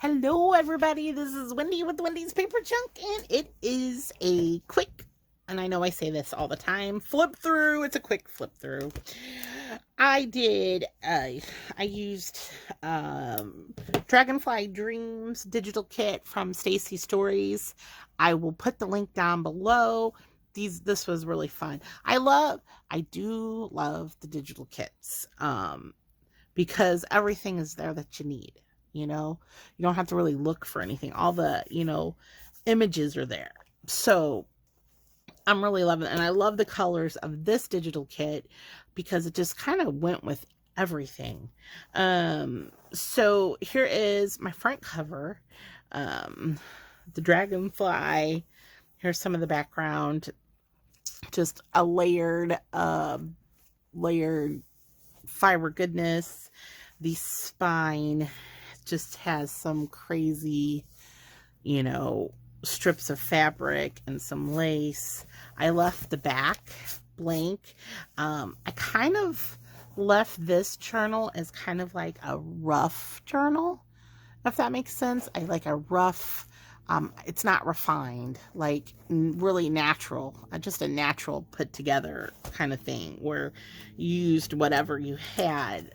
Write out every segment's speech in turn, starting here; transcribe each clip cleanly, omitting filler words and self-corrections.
Hello everybody, this is Wendy with Wendy's Paper Chunk, and it is a quick, and I know I say this all the time, flip through. It's a quick flip through. I used Dragonfly Dreams digital kit from StacyStories. I will put the link down below. This was really fun. I do love the digital kits because everything is there that you need. You don't have to really look for anything. All the, images are there. So I'm really loving it. And I love the colors of this digital kit because it just kind of went with everything. So here is my front cover. The Dragonfly. Here's some of the background. Just a layered fiber goodness. The spine just has some crazy, strips of fabric and some lace. I left the back blank. I kind of left this journal as kind of like a rough journal, if that makes sense. I like a rough, it's not refined, like really natural, just a natural put together kind of thing where you used whatever you had,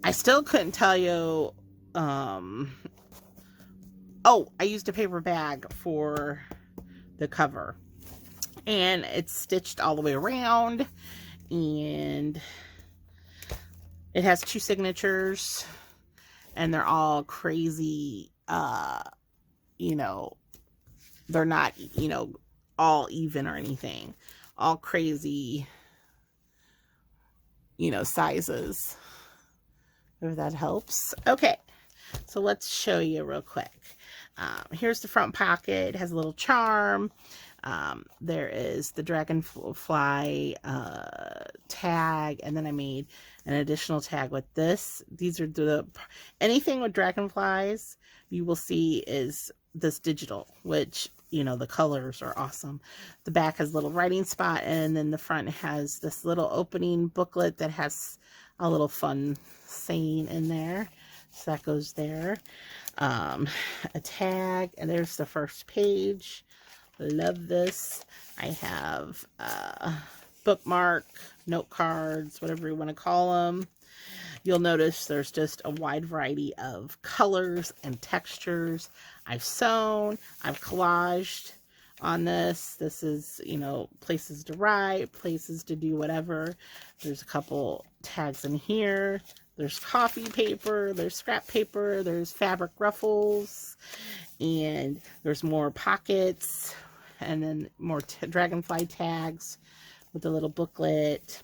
I still couldn't tell you. Oh, I used a paper bag for the cover, and it's stitched all the way around, and it has 2 signatures, and they're all crazy. They're not, all even or anything. All crazy, sizes. If that helps. Okay, so let's show you real quick. Here's the front pocket. It has a little charm. There is the Dragonfly tag, and then I made an additional tag with this. These are anything with dragonflies you will see is this digital, which, the colors are awesome. The back has a little writing spot, and then the front has this little opening booklet that has a little fun saying in there. So that goes there. A tag, and there's the first page. Love this. I have bookmark, note cards, whatever you want to call them. You'll notice there's just a wide variety of colors and textures. I've sewn, I've collaged on this. This is, places to write, places to do whatever. There's a couple tags in here. There's coffee paper, there's scrap paper, there's fabric ruffles, and there's more pockets, and then more dragonfly tags with a little booklet.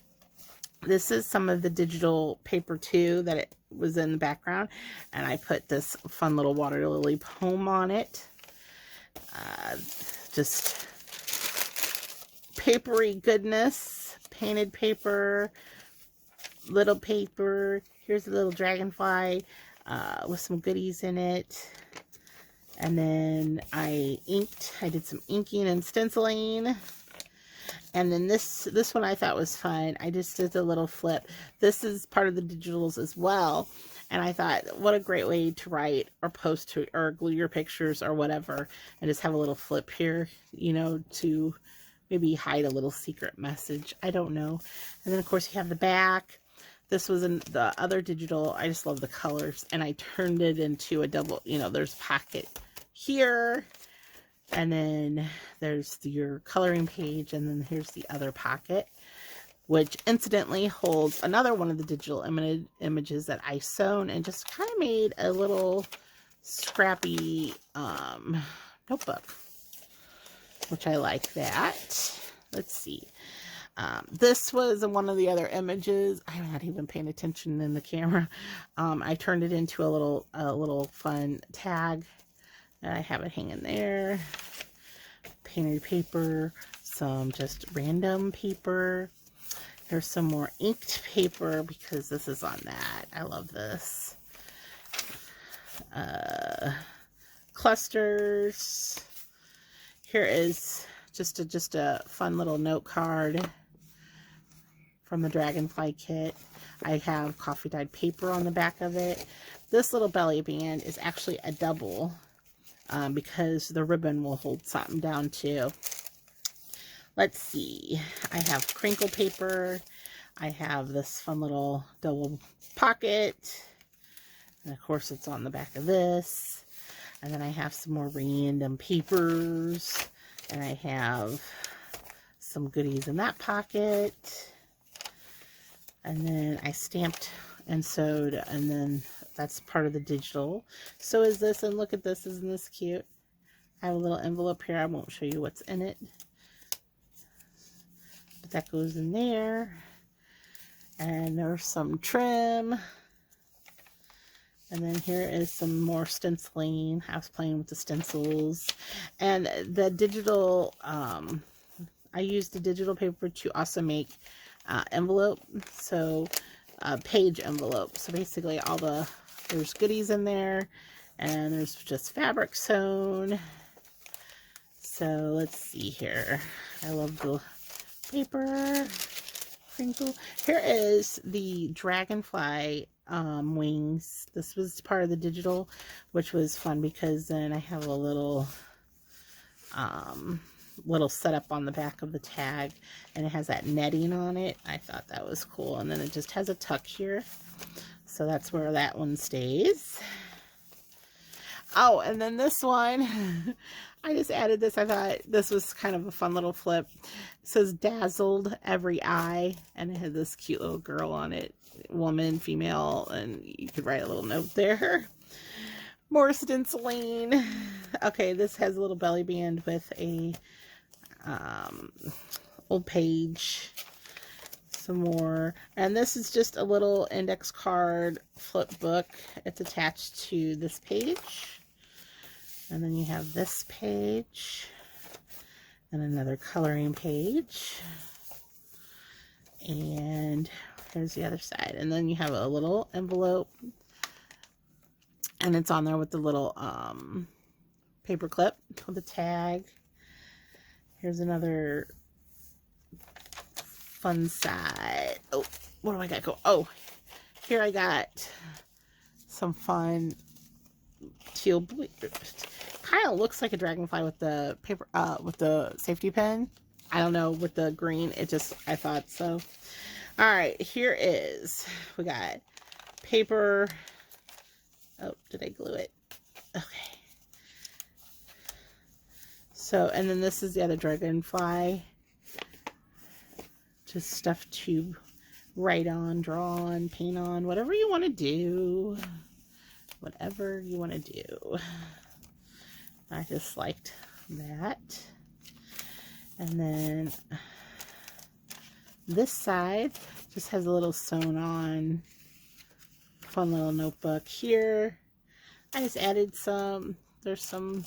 This is some of the digital paper too that it was in the background, and I put this fun little water lily poem on it. Just papery goodness, painted paper, little paper. Here's a little dragonfly with some goodies in it. And then I did some inking and stenciling. And then this one I thought was fun. I just did a little flip. This is part of the digitals as well. And I thought, what a great way to write or post to or glue your pictures or whatever. And just have a little flip here, to maybe hide a little secret message. I don't know. And then, of course, you have the back. This was in the other digital. I just love the colors. And I turned it into a double, there's a pocket here. And then there's your coloring page. And then here's the other pocket, which incidentally holds another one of the digital images that I sewn and just kind of made a little scrappy notebook, which I like that. Let's see. This was one of the other images. I'm not even paying attention in the camera. I turned it into a little fun tag. I have it hanging there. Painted paper, some just random paper. There's some more inked paper because this is on that. I love this. Clusters. Here is just a fun little note card from the Dragonfly kit. I have coffee dyed paper on the back of it. This little belly band is actually a double because the ribbon will hold something down too. Let's see. I have crinkle paper. I have this fun little double pocket. And of course it's on the back of this. And then I have some more random papers. And I have some goodies in that pocket. And then I stamped and sewed, and then that's part of the digital. So is this, and look at this, isn't this cute? I have a little envelope here. I won't show you what's in it. But that goes in there. And there's some trim. And then here is some more stenciling. I was playing with the stencils. And the digital, I used the digital paper to also make envelope. So page envelope. So basically there's goodies in there. And there's just fabric sewn. So let's see here. I love the paper. Crinkle. Here is the Dragonfly wings. This was part of the digital, which was fun because then I have a little setup on the back of the tag, and it has that netting on it. I thought that was cool. And then it just has a tuck here, so that's where that one stays. Oh, and then this one, I just added this. I thought this was kind of a fun little flip. It says dazzled every eye, and it had this cute little girl on it, woman, female, and you could write a little note there. More stenciling. Okay, this has a little belly band with a old page. Some more, and this is just a little index card flip book. It's attached to this page, and then you have this page and another coloring page, and here's the other side. And then you have a little envelope, and it's on there with the little paper clip with the tag. Here's another fun side. Oh, what do I got go? Oh, here I got some fun teal blue. Kind of looks like a dragonfly with the paper, with the safety pin. I don't know, with the green. It just, I thought so. All right, here is, we got paper. Oh, did I glue it? Okay. So, and then this is the other dragonfly. Just stuff to write on, draw on, paint on, whatever you want to do. Whatever you want to do. I just liked that. And then this side just has a little sewn on fun little notebook here. I just added some, there's some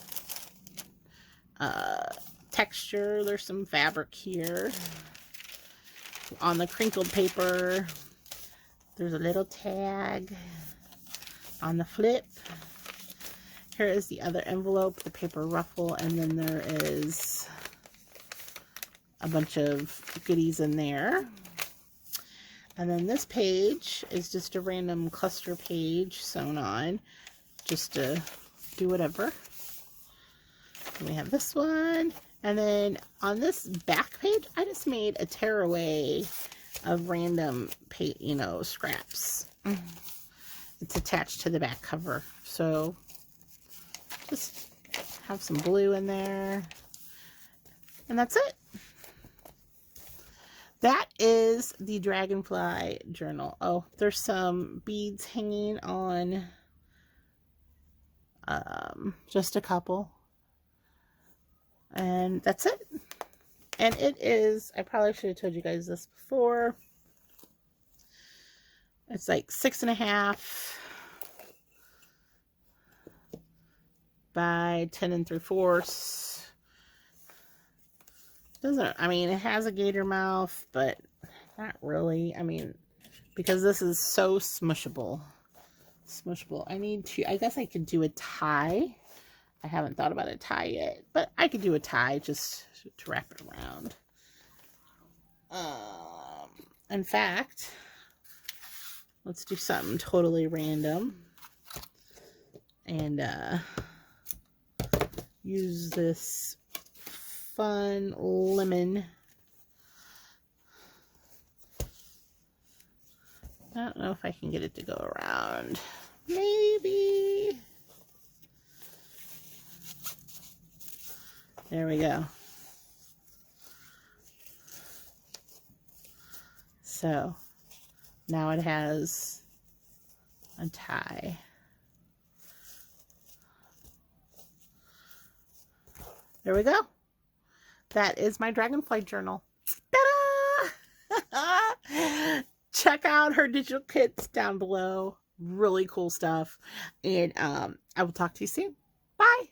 texture, there's some fabric here. On the crinkled paper, there's a little tag. On the flip, here is the other envelope, the paper ruffle, and then there is a bunch of goodies in there. And then this page is just a random cluster page sewn on, just to do whatever. And we have this one. And then on this back page, I just made a tearaway of random, scraps. It's attached to the back cover. So just have some blue in there. And that's it. That is the Dragonfly journal. Oh, there's some beads hanging on, just a couple. And that's it. And it is, I probably should have told you guys this before. It's like 6.5 by 10 3/4. Doesn't, I mean, it has a gator mouth, but not really. I mean, because this is so smushable. Smushable. I guess I could do a tie. I haven't thought about a tie yet, but I could do a tie just to wrap it around. In fact, let's do something totally random. and use this fun lemon. I don't know if I can get it to go around. Maybe. There we go. So now it has a tie. There we go. That is my Dragonfly journal. Ta-da! Check out her digital kits down below. Really cool stuff. And I will talk to you soon. Bye.